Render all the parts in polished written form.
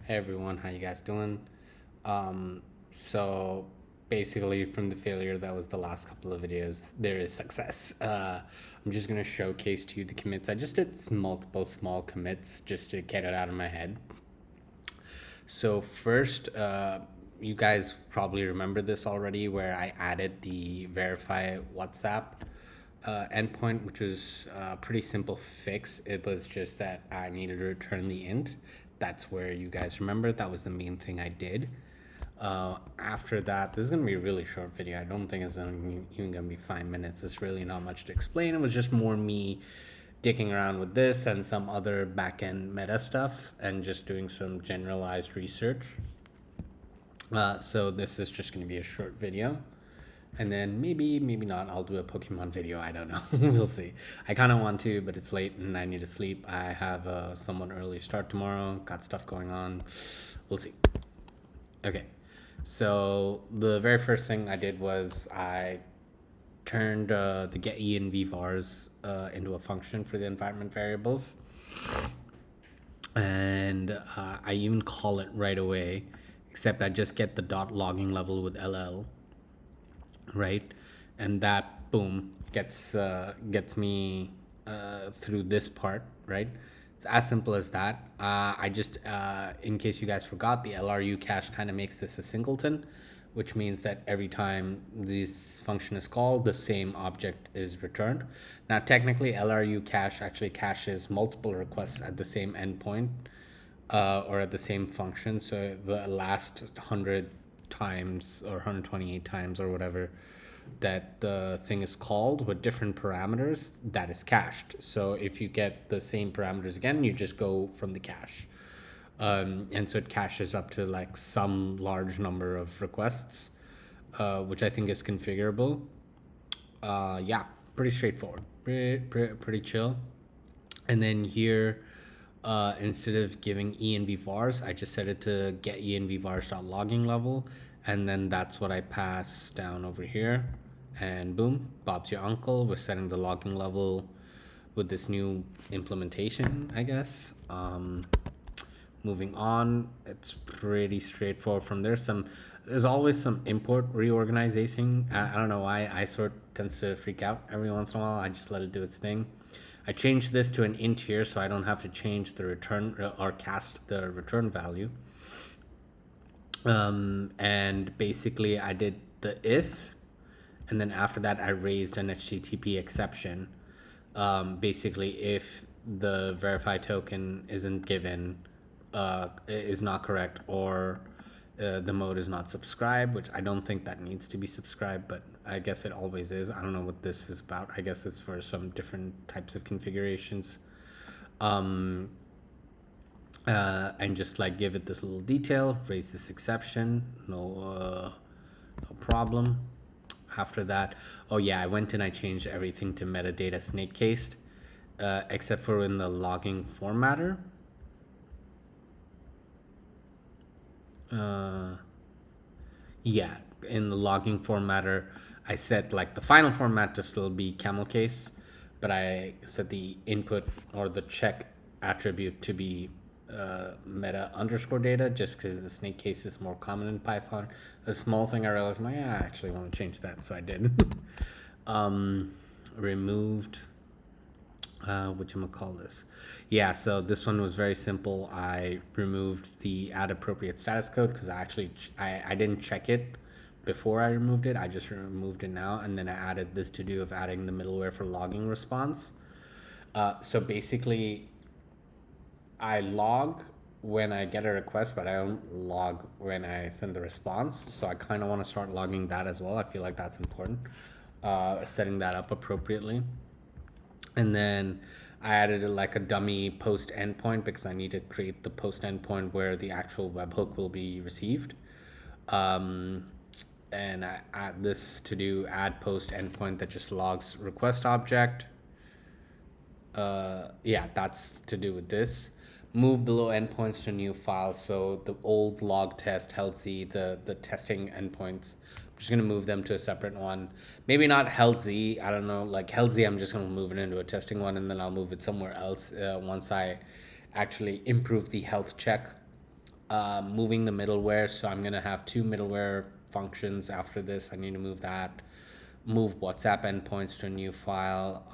Hey everyone, how you guys doing? So basically from the failure that was the last couple of videos, there is success. I'm just gonna showcase to you the commits. I just did multiple small commits just to get it out of my head. So first, you guys probably remember this already where I added the verify WhatsApp endpoint, which was a pretty simple fix. It was just that I needed to return the int. That's where you guys remember that was the main thing I did. After that, this is going to be a really short video. I don't think it's even going to be 5 minutes. It's really not much to explain. It was just more me dicking around with this and some other back-end meta stuff and just doing some generalized research. So this is just going to be a short video. And then maybe not, I'll do a Pokemon video. I don't know. We'll see. I kind of want to, but it's late and I need to sleep. I have a somewhat early start tomorrow. Got stuff going on. We'll see. Okay. So the very first thing I did was I turned the get e and v vars into a function for the environment variables. And I even call it right away, except I just get the dot logging level with ll, right? And that, boom, gets me through this part, right? It's as simple as that. I just, in case you guys forgot, the LRU cache kind of makes this a singleton, which means that every time this function is called, the same object is returned. Now, technically, LRU cache actually caches multiple requests at the same endpoint or at the same function. So the last 100 times or 128 times or whatever that the thing is called with different parameters, that is cached. So if you get the same parameters again, you just go from the cache. And so it caches up to like some large number of requests, which I think is configurable. Yeah, pretty straightforward, pretty chill. And then here, instead of giving e and v vars, I just set it to get e and v vars.logging level, and then that's what I pass down over here. And boom, Bob's your uncle. We're setting the logging level with this new implementation, I guess. Moving on, it's pretty straightforward from there. There's always some import reorganizing. I don't know why isort tends to freak out every once in a while. I just let it do its thing. I changed this to an int here so I don't have to change the return or cast the return value. And basically I did the if, and then after that I raised an HTTP exception. Basically, if the verify token isn't given, is not correct, or the mode is not subscribed, which I don't think that needs to be subscribed, but I guess it always is. I don't know what this is about. I guess it's for some different types of configurations. And just like give it this little detail, raise this exception, no problem. After that, oh yeah, I went and I changed everything to metadata snake cased, except for in the logging formatter. Yeah, in the logging formatter, I set like the final format to still be camel case, but I set the input or the check attribute to be meta underscore data, just because the snake case is more common in Python. A small thing I realized, I actually want to change that, so I did. Removed, whatchamacallit. Yeah, so this one was very simple. I removed the add appropriate status code because I didn't check it before I removed it. I just removed it now, and then I added this to do of adding the middleware for logging response. So basically, I log when I get a request, but I don't log when I send the response. So I kind of want to start logging that as well. I feel like that's important, setting that up appropriately. And then I added like a dummy post endpoint because I need to create the post endpoint where the actual webhook will be received. And I add this to do add post endpoint that just logs request object. Yeah, that's to do with this. Move below endpoints to new file. So the old log test, healthy, the testing endpoints, I'm just going to move them to a separate one. Maybe not healthy. I don't know. Like healthy, I'm just going to move it into a testing one, and then I'll move it somewhere else once I actually improve the health check moving the middleware. So I'm gonna have two middleware functions after this. I need to move that, move WhatsApp endpoints to a new file,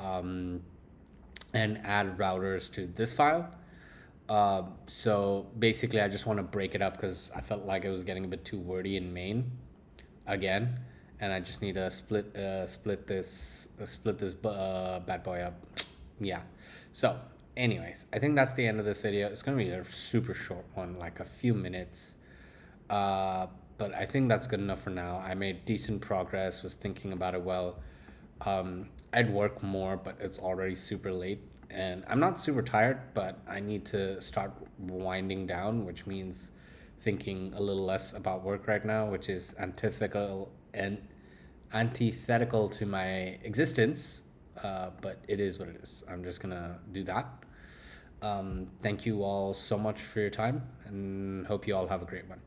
and add routers to this file. So basically, I just want to break it up because I felt like it was getting a bit too wordy in main again, and I just need to split this bad boy up. Yeah. So, anyways, I think that's the end of this video. It's gonna be a super short one, like a few minutes. But I think that's good enough for now. I made decent progress. Was thinking about it well. I'd work more, but it's already super late, and I'm not super tired, but I need to start winding down, which means thinking a little less about work right now, which is antithetical to my existence. But it is what it is. I'm just gonna do that. Thank you all so much for your time, and hope you all have a great one.